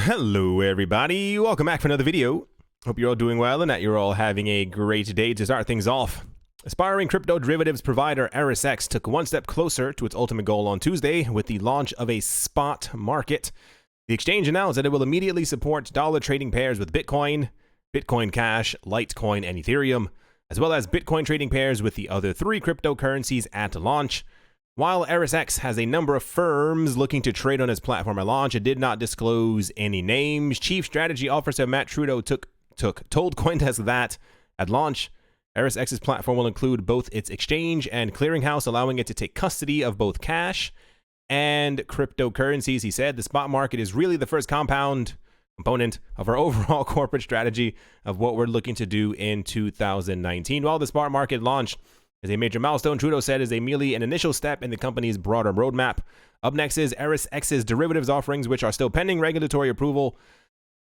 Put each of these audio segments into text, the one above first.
Hello everybody, welcome back for another video. Hope you're all doing well and that you're all having a great day. To start things off, aspiring crypto derivatives provider Eris X took one step closer to its ultimate goal on Tuesday with the launch of a spot market. The exchange announced that it will immediately support dollar trading pairs with Bitcoin, Bitcoin Cash, Litecoin, and Ethereum, as well as Bitcoin trading pairs with the other three cryptocurrencies at launch. While Eris X has a number of firms looking to trade on its platform at launch, it did not disclose any names. Chief Strategy Officer Matt Trudeau told CoinDesk that at launch, Eris X's platform will include both its exchange and clearinghouse, allowing it to take custody of both cash and cryptocurrencies. He said the spot market is really the first component of our overall corporate strategy of what we're looking to do in 2019. While the spot market launch is a major milestone, Trudeau said is merely an initial step in the company's broader roadmap. Up next is Eris X's derivatives offerings, which are still pending regulatory approval.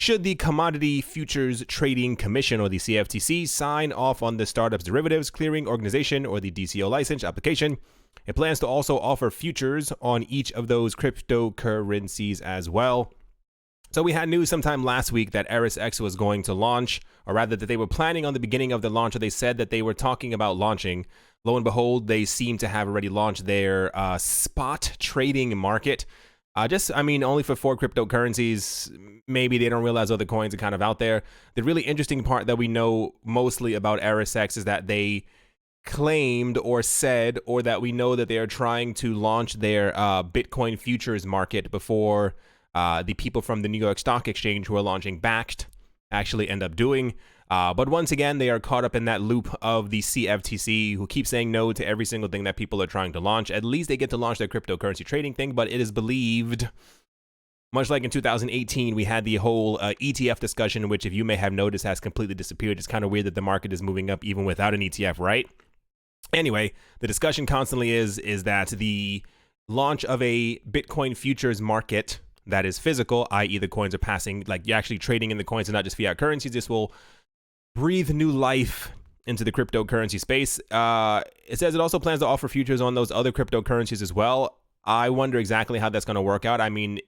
Should the Commodity Futures Trading Commission, or the CFTC, sign off on the startup's derivatives clearing organization, or the DCO license application, it plans to also offer futures on each of those cryptocurrencies as well. So we had news sometime last week that Eris X was going to launch, or rather that they were planning on the beginning of the launch, or they said that they were talking about launching. Lo and behold, they seem to have already launched their spot trading market. Only for 4 cryptocurrencies. Maybe they don't realize other coins are kind of out there. The really interesting part that we know mostly about Eris X is that they claimed or said, or that we know that they are trying to launch their Bitcoin futures market before the people from the New York Stock Exchange who are launching Bakkt actually end up doing. But once again, they are caught up in that loop of the CFTC, who keep saying no to every single thing that people are trying to launch. At least they get to launch their cryptocurrency trading thing, but it is believed, much like in 2018, we had the whole ETF discussion, which, if you may have noticed, has completely disappeared. It's kind of weird that the market is moving up even without an ETF, right? Anyway, the discussion constantly is that the launch of a Bitcoin futures market that is physical, i.e. the coins are passing, like you're actually trading in the coins and not just fiat currencies, this will breathe new life into the cryptocurrency space. It says it also plans to offer futures on those other cryptocurrencies as well. I wonder exactly how that's going to work out. I mean,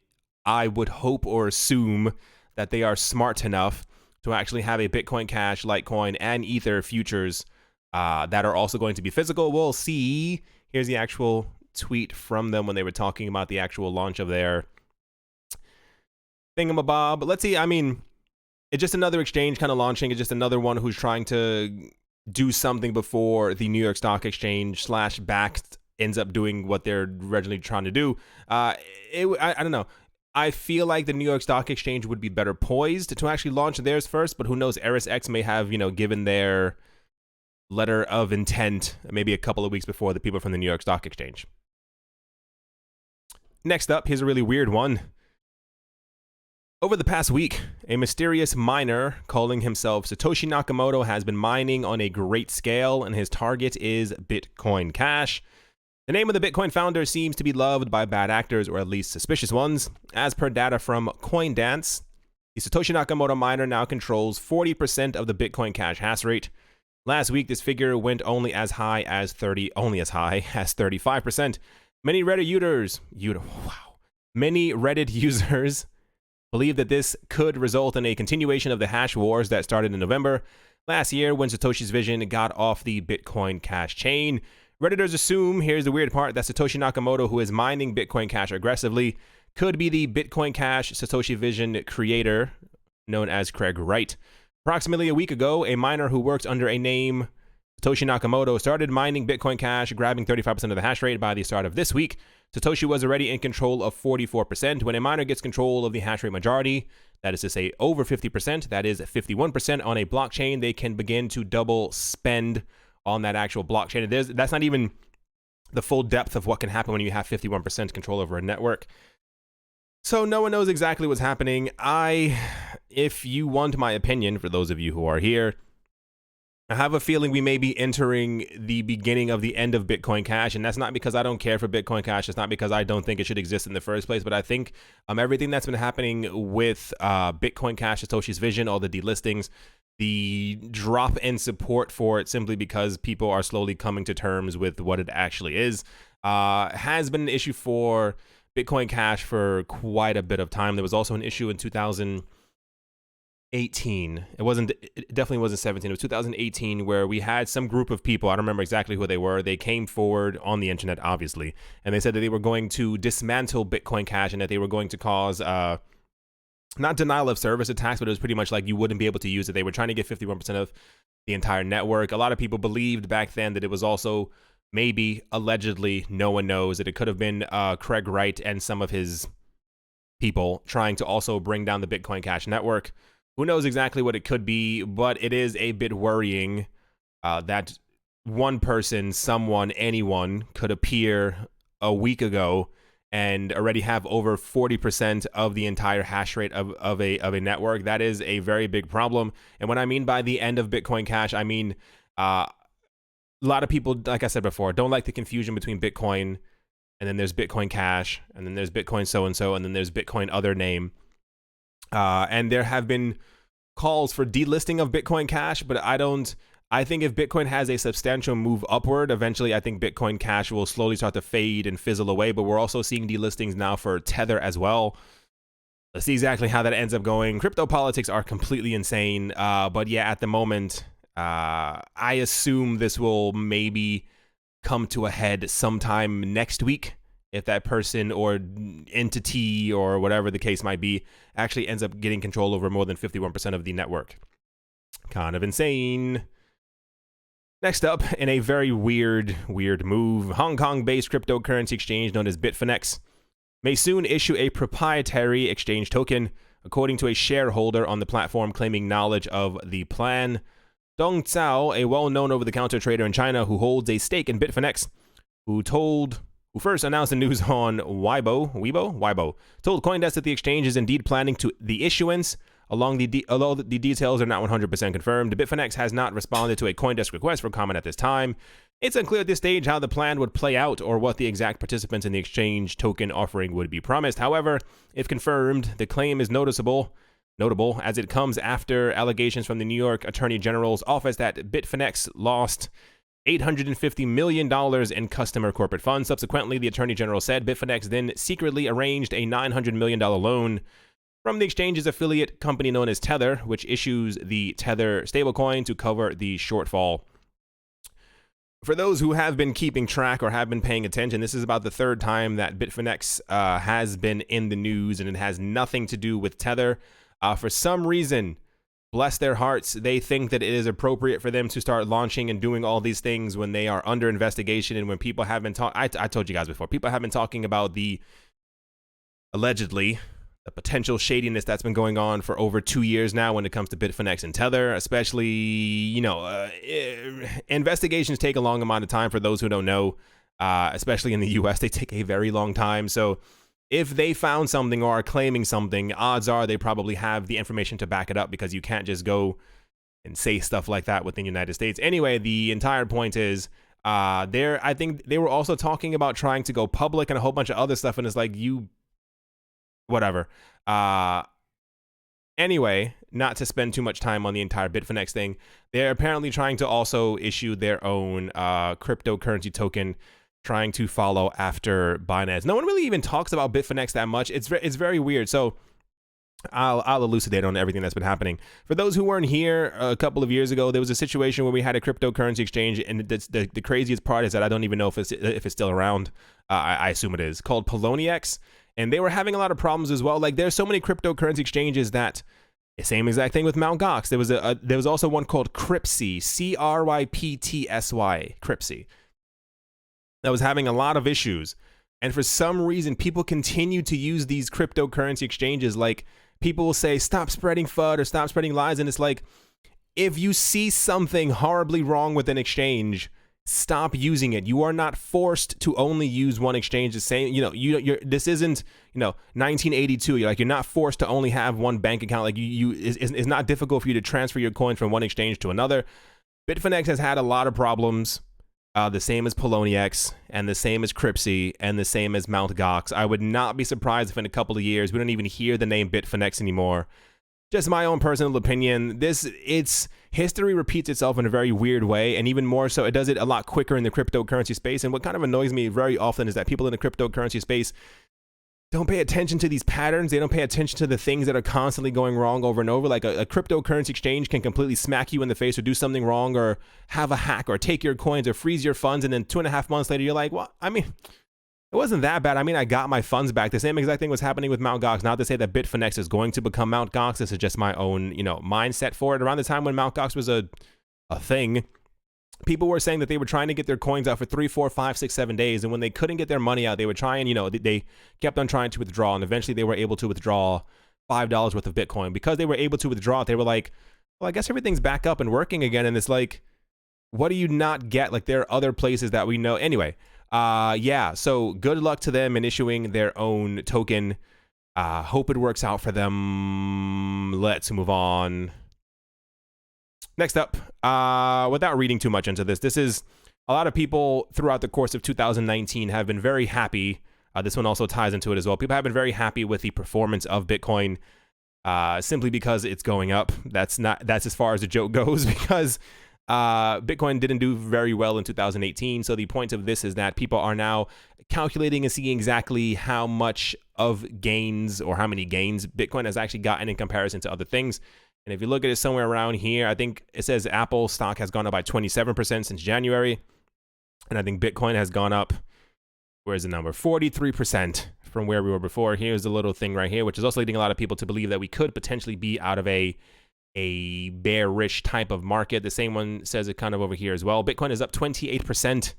I would hope or assume that they are smart enough to actually have a Bitcoin Cash, Litecoin, and Ether futures that are also going to be physical. We'll see. Here's the actual tweet from them when they were talking about the actual launch of their thingamabob. Let's see. I mean, it's just another exchange kind of launching. It's just another one who's trying to do something before the New York Stock Exchange / Bakkt ends up doing what they're originally trying to do. I don't know. I feel like the New York Stock Exchange would be better poised to actually launch theirs first, but who knows? Eris X may have, given their letter of intent maybe a couple of weeks before the people from the New York Stock Exchange. Next up, here's a really weird one. Over the past week, a mysterious miner calling himself Satoshi Nakamoto has been mining on a great scale, and his target is Bitcoin Cash. The name of the Bitcoin founder seems to be loved by bad actors, or at least suspicious ones. As per data from CoinDance, the Satoshi Nakamoto miner now controls 40% of the Bitcoin Cash hash rate. Last week, this figure went only as high as 35%. Many Reddit users believe that this could result in a continuation of the hash wars that started in November last year when Satoshi's vision got off the Bitcoin Cash chain. Redditors assume, here's the weird part, that Satoshi Nakamoto, who is mining Bitcoin Cash aggressively, could be the Bitcoin Cash Satoshi Vision creator, known as Craig Wright. Approximately a week ago, a miner who works under a name Satoshi Nakamoto started mining Bitcoin Cash, grabbing 35% of the hash rate. By the start of this week, Satoshi was already in control of 44%. When a miner gets control of the hash rate majority, that is to say over 50%, that is 51% on a blockchain, they can begin to double spend on that actual blockchain. That's not even the full depth of what can happen when you have 51% control over a network. So no one knows exactly what's happening. If you want my opinion, for those of you who are here, I have a feeling we may be entering the beginning of the end of Bitcoin Cash, and that's not because I don't care for Bitcoin Cash. It's not because I don't think it should exist in the first place, but I think everything that's been happening with Bitcoin Cash, Satoshi's vision, all the delistings, the drop in support for it simply because people are slowly coming to terms with what it actually is, has been an issue for Bitcoin Cash for quite a bit of time. There was also an issue in 2018. It definitely wasn't 17. It was 2018 where we had some group of people. I don't remember exactly who they were. They came forward on the internet, obviously, and they said that they were going to dismantle Bitcoin Cash and that they were going to cause not denial of service attacks, but it was pretty much like you wouldn't be able to use it. They were trying to get 51% of the entire network. A lot of people believed back then that it was also maybe, allegedly, no one knows, that it could have been Craig Wright and some of his people trying to also bring down the Bitcoin Cash network. Who knows exactly what it could be, but it is a bit worrying that one person, someone, anyone could appear a week ago and already have over 40% of the entire hash rate of a network. That is a very big problem. And what I mean by the end of Bitcoin Cash, I mean a lot of people, like I said before, don't like the confusion between Bitcoin and then there's Bitcoin Cash and then there's Bitcoin so-and-so and then there's Bitcoin other name. And there have been calls for delisting of Bitcoin Cash, but I think if Bitcoin has a substantial move upward, eventually I think Bitcoin Cash will slowly start to fade and fizzle away, but we're also seeing delistings now for Tether as well. Let's see exactly how that ends up going. Crypto politics are completely insane, but yeah, at the moment, I assume this will maybe come to a head sometime next week if that person or entity or whatever the case might be actually ends up getting control over more than 51% of the network. Kind of insane. Next up, in a very weird move, Hong Kong-based cryptocurrency exchange known as Bitfinex may soon issue a proprietary exchange token, according to a shareholder on the platform claiming knowledge of the plan. Dong Zhao, a well-known over-the-counter trader in China who holds a stake in Bitfinex, who first announced the news on Weibo, told CoinDesk that the exchange is indeed planning to the issuance. Although the details are not 100% confirmed, Bitfinex has not responded to a CoinDesk request for comment at this time. It's unclear at this stage how the plan would play out or what the exact participants in the exchange token offering would be promised. However, if confirmed, the claim is notable as it comes after allegations from the New York Attorney General's office that Bitfinex lost $850 million in customer corporate funds. Subsequently, the Attorney General said Bitfinex then secretly arranged a $900 million loan from the exchange's affiliate company known as Tether, which issues the Tether stablecoin to cover the shortfall. For those who have been keeping track or have been paying attention, this is about the third time that Bitfinex has been in the news, and it has nothing to do with Tether. For some reason, bless their hearts, they think that it is appropriate for them to start launching and doing all these things when they are under investigation and when people have been talking. I told you guys before, people have been talking about the allegedly the potential shadiness that's been going on for over 2 years now when it comes to Bitfinex and Tether, especially, investigations take a long amount of time for those who don't know, especially in the US, they take a very long time. So if they found something or are claiming something, odds are they probably have the information to back it up, because you can't just go and say stuff like that within the United States. Anyway, the entire point is, I think they were also talking about trying to go public and a whole bunch of other stuff, and it's like, whatever. Anyway, not to spend too much time on the entire Bitfinex thing, they're apparently trying to also issue their own cryptocurrency token, trying to follow after Binance. No one really even talks about Bitfinex that much. It's very weird. So I'll elucidate on everything that's been happening. For those who weren't here a couple of years ago, there was a situation where we had a cryptocurrency exchange, and the craziest part is that I don't even know if it's still around. I assume it is, called Poloniex. And they were having a lot of problems as well. Like, there's so many cryptocurrency exchanges that the same exact thing with Mt. Gox. There was also one called Cryptsy, Cryptsy, Cryptsy, that was having a lot of issues. And for some reason, people continue to use these cryptocurrency exchanges. Like, people will say, stop spreading FUD or stop spreading lies. And it's like, if you see something horribly wrong with an exchange, stop using it. You are not forced to only use one exchange. The same, this isn't, 1982. You're not forced to only have one bank account. Like, it's not difficult for you to transfer your coins from one exchange to another. Bitfinex has had a lot of problems. The same as Poloniex, and the same as Cryptsy, and the same as Mt. Gox. I would not be surprised if in a couple of years we don't even hear the name Bitfinex anymore. Just my own personal opinion. History repeats itself in a very weird way, and even more so, it does it a lot quicker in the cryptocurrency space. And what kind of annoys me very often is that people in the cryptocurrency space don't pay attention to these patterns. They don't pay attention to the things that are constantly going wrong over and over. Like a cryptocurrency exchange can completely smack you in the face or do something wrong or have a hack or take your coins or freeze your funds. And then 2.5 months later, you're like, well, I mean, it wasn't that bad. I mean, I got my funds back. The same exact thing was happening with Mt. Gox. Not to say that Bitfinex is going to become Mt. Gox. This is just my own, mindset for it. Around the time when Mt. Gox was a thing, people were saying that they were trying to get their coins out for 3, 4, 5, 6, 7 days. And when they couldn't get their money out, they would try and, they kept on trying to withdraw. And eventually they were able to withdraw $5 worth of Bitcoin. Because they were able to withdraw it, they were like, well, I guess everything's back up and working again. And it's like, what do you not get? Like, there are other places that we know. Anyway. Yeah, so good luck to them in issuing their own token. Hope it works out for them. Let's move on. Next up, without reading too much into this is a lot of people throughout the course of 2019 have been very happy. This one also ties into it as well. People have been very happy with the performance of Bitcoin, simply because it's going up. That's as far as the joke goes, because Bitcoin didn't do very well in 2018. So the point of this is that people are now calculating and seeing exactly how much of gains or how many gains Bitcoin has actually gotten in comparison to other things. And if you look at it somewhere around here, I think it says Apple stock has gone up by 27% since January. And I think Bitcoin has gone up, where's the number? 43% from where we were before. Here's the little thing right here, which is also leading a lot of people to believe that we could potentially be out of a bearish type of market. The same one says it kind of over here as well. Bitcoin is up 28%.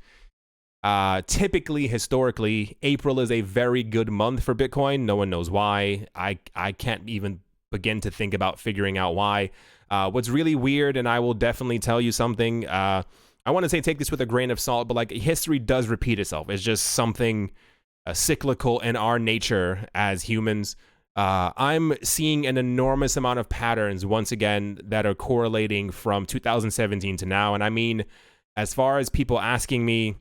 Typically, historically, April is a very good month for Bitcoin. No one knows why. I can't even begin to think about figuring out why. What's really weird, and I will definitely tell you something, I want to say take this with a grain of salt, but like, history does repeat itself. It's just something cyclical in our nature as humans. I'm seeing an enormous amount of patterns once again that are correlating from 2017 to now. And I mean, as far as people asking me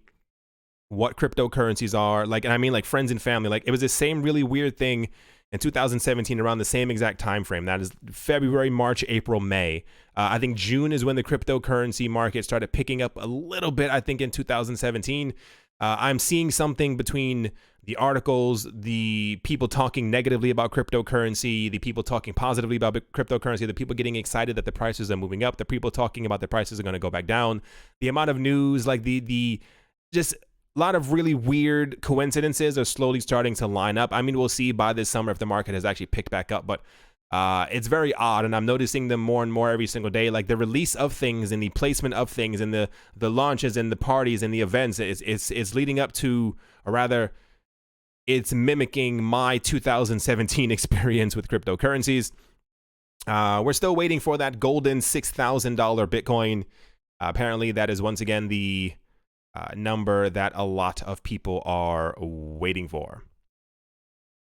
what cryptocurrencies are, like, and I mean like friends and family, like it was the same really weird thing in 2017 around the same exact time frame. That is February, March, April, May. I think June is when the cryptocurrency market started picking up a little bit, I think in 2017. I'm seeing something between the articles, the people talking negatively about cryptocurrency, the people talking positively about cryptocurrency, the people getting excited that the prices are moving up, the people talking about the prices are going to go back down, the amount of news, like the just a lot of really weird coincidences are slowly starting to line up. I mean, we'll see by this summer if the market has actually picked back up, but it's very odd, and I'm noticing them more and more every single day. Like the release of things and the placement of things and the launches and the parties and the events, it's leading up to, or rather, it's mimicking my 2017 experience with cryptocurrencies. We're still waiting for that golden $6,000 Bitcoin. Apparently, that is once again the number that a lot of people are waiting for.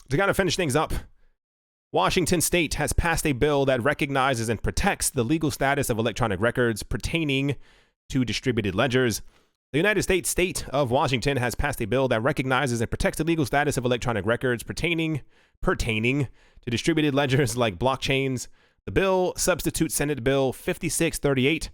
To kind of finish things up, Washington State has passed a bill that recognizes and protects the legal status of electronic records pertaining to distributed ledgers. The United States state of Washington has passed a bill that recognizes and protects the legal status of electronic records pertaining to distributed ledgers like blockchains. The bill substitutes Senate Bill 5638,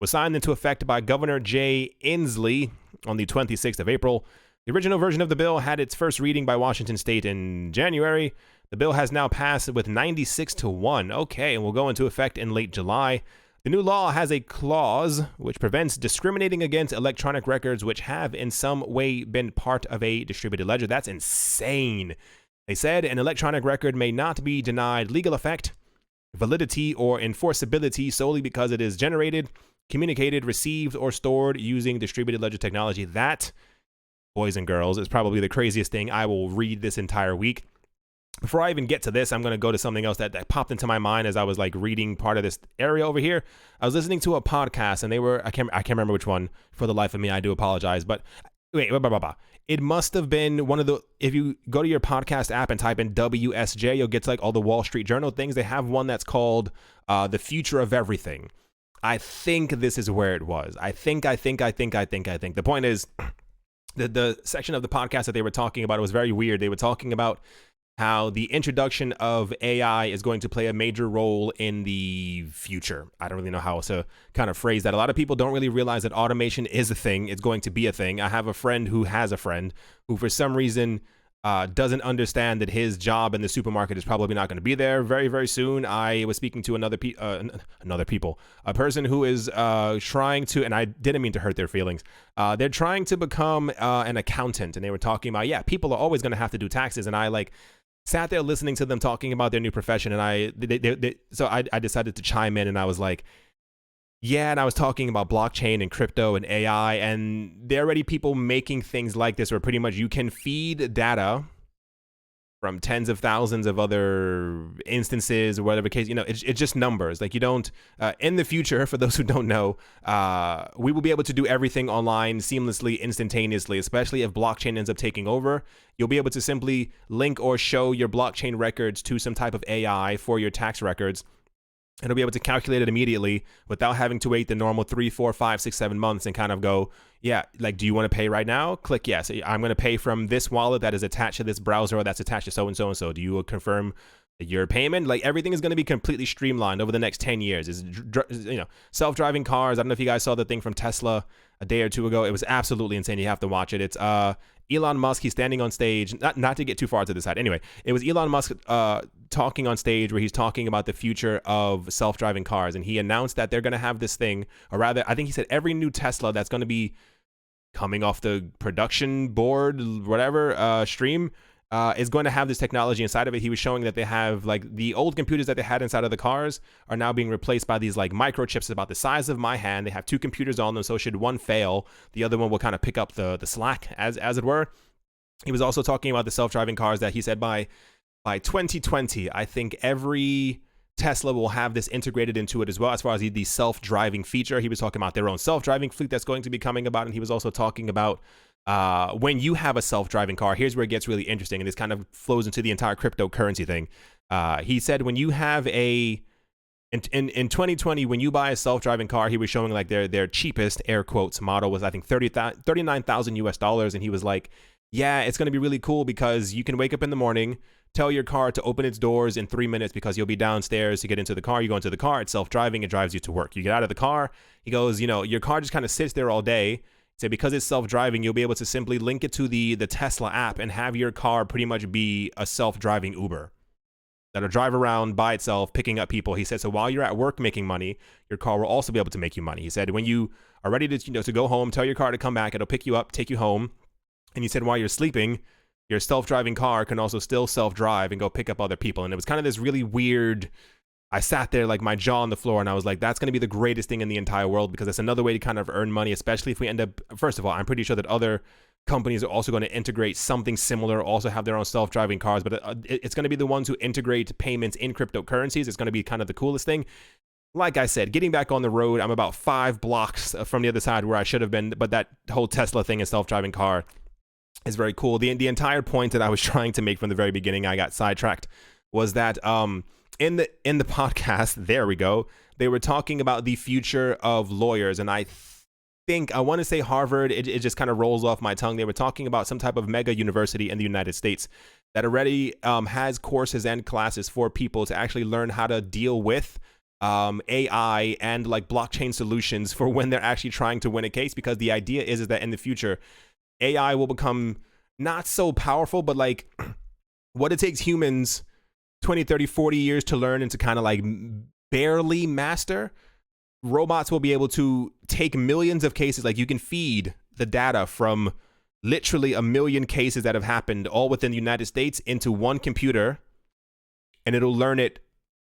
was signed into effect by Governor Jay Inslee on the 26th of April. The original version of the bill had its first reading by Washington State in January. The bill has now passed with 96-1. Okay, and will go into effect in late July. The new law has a clause which prevents discriminating against electronic records which have in some way been part of a distributed ledger. That's insane. They said an electronic record may not be denied legal effect, validity, or enforceability solely because it is generated, communicated, received, or stored using distributed ledger technology. That, boys and girls, is probably the craziest thing I will read this entire week. Before I even get to this, I'm going to go to something else that popped into my mind as I was like reading part of this area over here. I was listening to a podcast and they were, I can't remember which one for the life of me. I do apologize, but wait, it must have been one of the, if you go to your podcast app and type in WSJ, you'll get to like all the Wall Street Journal things. They have one that's called The Future of Everything. I think this is where it was. I think. The point is, the section of the podcast that they were talking about, it was very weird. They were talking about how the introduction of AI is going to play a major role in the future. I don't really know how to kind of phrase that. A lot of people don't really realize that automation is a thing. It's going to be a thing. I have a friend who has a friend who, for some reason, doesn't understand that his job in the supermarket is probably not going to be there very, very soon. I was speaking to a person who is trying to, and I didn't mean to hurt their feelings. They're trying to become an accountant, and they were talking about, yeah, people are always going to have to do taxes, and I like sat there listening to them talking about their new profession, and so I decided to chime in, and I was like, yeah, and I was talking about blockchain and crypto and AI, and there are already people making things like this where pretty much you can feed data from tens of thousands of other instances or whatever case, it's just numbers. Like you don't, in the future, for those who don't know, we will be able to do everything online seamlessly, instantaneously, especially if blockchain ends up taking over. You'll be able to simply link or show your blockchain records to some type of AI for your tax records. It'll be able to calculate it immediately without having to wait the normal 3, 4, 5, 6, 7 months and kind of go, yeah, like, do you want to pay right now? Click yes. I'm going to pay from this wallet that is attached to this browser or that's attached to so-and-so and so. Do you confirm your payment? Like everything is going to be completely streamlined over the next 10 years. Is self-driving cars. I don't know if you guys saw the thing from Tesla a day or two ago. It was absolutely insane. You have to watch it. It's Elon Musk. He's standing on stage. Not to get too far to the side. Anyway, it was Elon Musk talking on stage where he's talking about the future of self-driving cars, and he announced that they're going to have this thing, or rather, I think he said every new Tesla that's going to be coming off the production board, whatever stream, is going to have this technology inside of it. He was showing that they have like the old computers that they had inside of the cars are now being replaced by these like microchips about the size of my hand. They have 2 computers on them, so should one fail, the other one will kind of pick up the slack, as it were. He was also talking about the self-driving cars that he said by 2020, I think every Tesla will have this integrated into it as well, as far as the self-driving feature. He was talking about their own self-driving fleet that's going to be coming about, and he was also talking about when you have a self-driving car, here's where it gets really interesting, and this kind of flows into the entire cryptocurrency thing. He said when you have in 2020, when you buy a self-driving car, he was showing like their cheapest, air quotes, model was I think $39,000 US, and he was like, yeah, it's going to be really cool because you can wake up in the morning, tell your car to open its doors in 3 minutes because you'll be downstairs to get into the car. You go into the car, it's self-driving, it drives you to work. You get out of the car, he goes, your car just kind of sits there all day. So because it's self-driving, you'll be able to simply link it to the Tesla app and have your car pretty much be a self-driving Uber that'll drive around by itself, picking up people. He said, so while you're at work making money, your car will also be able to make you money. He said, when you are ready to, to go home, tell your car to come back, it'll pick you up, take you home. And he said, while you're sleeping, your self-driving car can also still self-drive and go pick up other people. And it was kind of this really weird, I sat there like my jaw on the floor and I was like, that's going to be the greatest thing in the entire world because it's another way to kind of earn money, especially if we end up, first of all, I'm pretty sure that other companies are also going to integrate something similar, also have their own self-driving cars, but it's going to be the ones who integrate payments in cryptocurrencies. It's going to be kind of the coolest thing. Like I said, getting back on the road, I'm about 5 blocks from the other side where I should have been, but that whole Tesla thing and self-driving car is very cool. The entire point that I was trying to make from the very beginning, I got sidetracked, was that in the podcast, there we go, they were talking about the future of lawyers, and I want to say Harvard, it just kind of rolls off my tongue. They were talking about some type of mega university in the United States that already has courses and classes for people to actually learn how to deal with AI and like blockchain solutions for when they're actually trying to win a case, because the idea is that in the future AI will become not so powerful, but like what it takes humans 20, 30, 40 years to learn and to kind of like barely master, robots will be able to take millions of cases. Like you can feed the data from literally 1 million cases that have happened all within the United States into one computer, and it'll learn it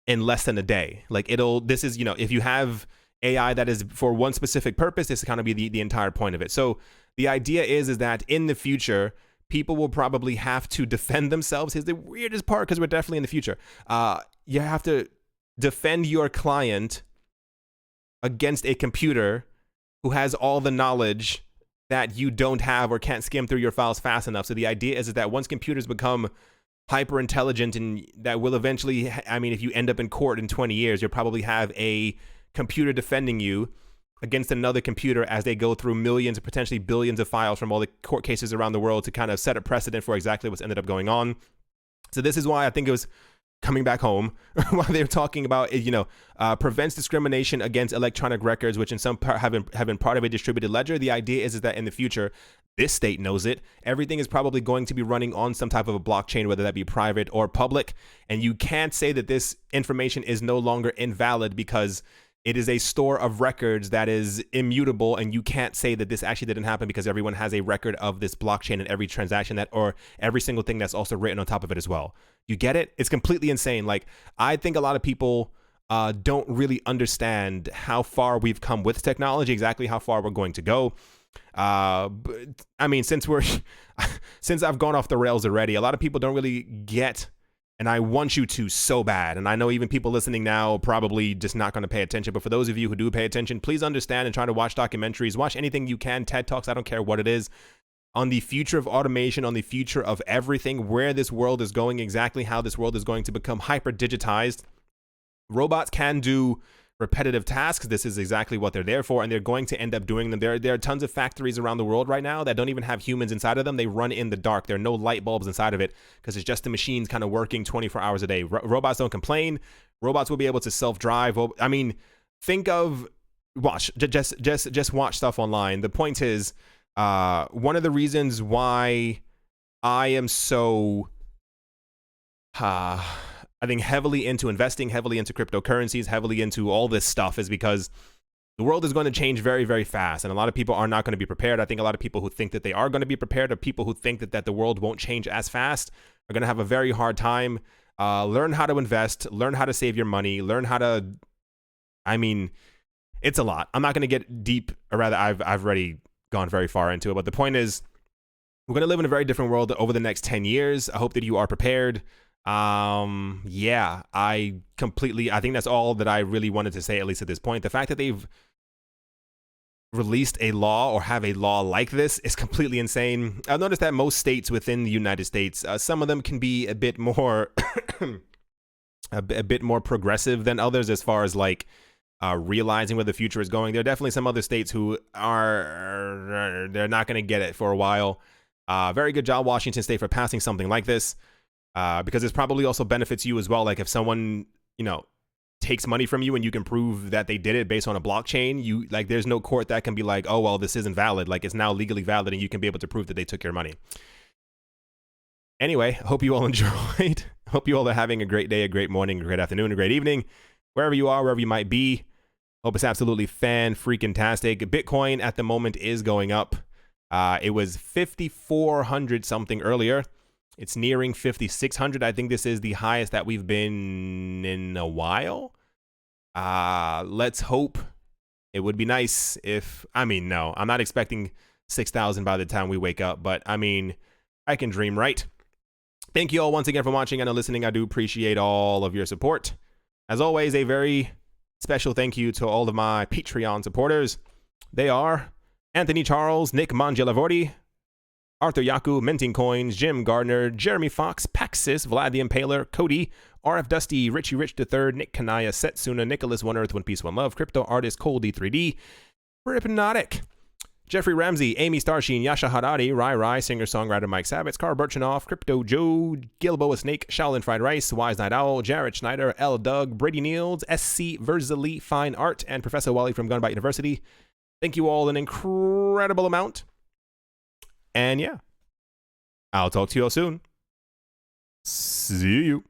in less than a day. Like this is, if you have AI that is for one specific purpose, this is kind of be the entire point of it. So the idea is that in the future, people will probably have to defend themselves. Here's the weirdest part, because we're definitely in the future. You have to defend your client against a computer who has all the knowledge that you don't have or can't skim through your files fast enough. So the idea is that once computers become hyper intelligent, and that will eventually, I mean, if you end up in court in 20 years, you'll probably have a computer defending you against another computer as they go through millions, potentially billions of files from all the court cases around the world to kind of set a precedent for exactly what's ended up going on. So this is why I think it was coming back home while they're talking about, prevents discrimination against electronic records, which in some part have been part of a distributed ledger. The idea is that in the future, this state knows it, everything is probably going to be running on some type of a blockchain, whether that be private or public. And you can't say that this information is no longer invalid because it is a store of records that is immutable, and you can't say that this actually didn't happen because everyone has a record of this blockchain and every transaction that, or every single thing that's also written on top of it as well. You get it? It's completely insane. Like, I think a lot of people don't really understand how far we've come with technology, exactly how far we're going to go. But I mean, since I've gone off the rails already, a lot of people don't really get. And I want you to so bad. And I know even people listening now probably just not going to pay attention. But for those of you who do pay attention, please understand and try to watch documentaries. Watch anything you can. TED Talks, I don't care what it is. On the future of automation, on the future of everything, where this world is going, exactly how this world is going to become hyper digitized. Robots can do repetitive tasks. This is exactly what they're there for, and they're going to end up doing them. There are tons of factories around the world right now that don't even have humans inside of them. They run in the dark. There are no light bulbs inside of it because it's just the machines kind of working 24 hours a day. Robots don't complain. Robots will be able to self-drive. I mean, think of just watch stuff online. The point is, one of the reasons why I am so I think heavily into investing, heavily into cryptocurrencies, heavily into all this stuff is because the world is going to change very, very fast. And a lot of people are not going to be prepared. I think a lot of people who think that they are going to be prepared, or people who think that the world won't change as fast, are going to have a very hard time. Learn how to invest, learn how to save your money, learn how to, I mean, it's a lot. I'm not going to get deep, or rather I've already gone very far into it. But the point is, we're going to live in a very different world over the next 10 years. I hope that you are prepared. Yeah, I think that's all that I really wanted to say, at least at this point. The fact that they've released a law or have a law like this is completely insane. I've noticed that most states within the United States, some of them can be a bit more, a bit more progressive than others as far as like realizing where the future is going. There are definitely some other states who they're not going to get it for a while. Very good job, Washington State, for passing something like this. Because this probably also benefits you as well. Like if someone, takes money from you and you can prove that they did it based on a blockchain, there's no court that can be like, oh, well, this isn't valid. Like it's now legally valid and you can be able to prove that they took your money. Anyway, hope you all enjoyed. Hope you all are having a great day, a great morning, a great afternoon, a great evening, wherever you are, wherever you might be. Hope it's absolutely fan-freaking-tastic. Bitcoin at the moment is going up. It was 5,400 something earlier. It's nearing 5,600. I think this is the highest that we've been in a while. Let's hope. It would be nice if, no, I'm not expecting 6,000 by the time we wake up, but I can dream, right? Thank you all once again for watching and listening. I do appreciate all of your support. As always, a very special thank you to all of my Patreon supporters. They are Anthony Charles, Nick Mangelavordi, Arthur Yaku, Minting Coins, Jim Gardner, Jeremy Fox, Paxis, Vlad the Impaler, Cody, RF Dusty, Richie Rich III, Nick Kanaya, Setsuna, Nicholas, One Earth, One Piece, One Love, Crypto Artist, Cole D3D, Hypnotic, Jeffrey Ramsey, Amy Starsheen, Yasha Hadadi, Rai, singer-songwriter Mike Savitz, Carl Birchenoff, Crypto Joe, Gilboa Snake, Shaolin Fried Rice, Wise Night Owl, Jared Schneider, L. Doug, Brady Niels, SC Verzali, Fine Art, and Professor Wally from Gunbite University. Thank you all an incredible amount. And yeah, I'll talk to you all soon. See you.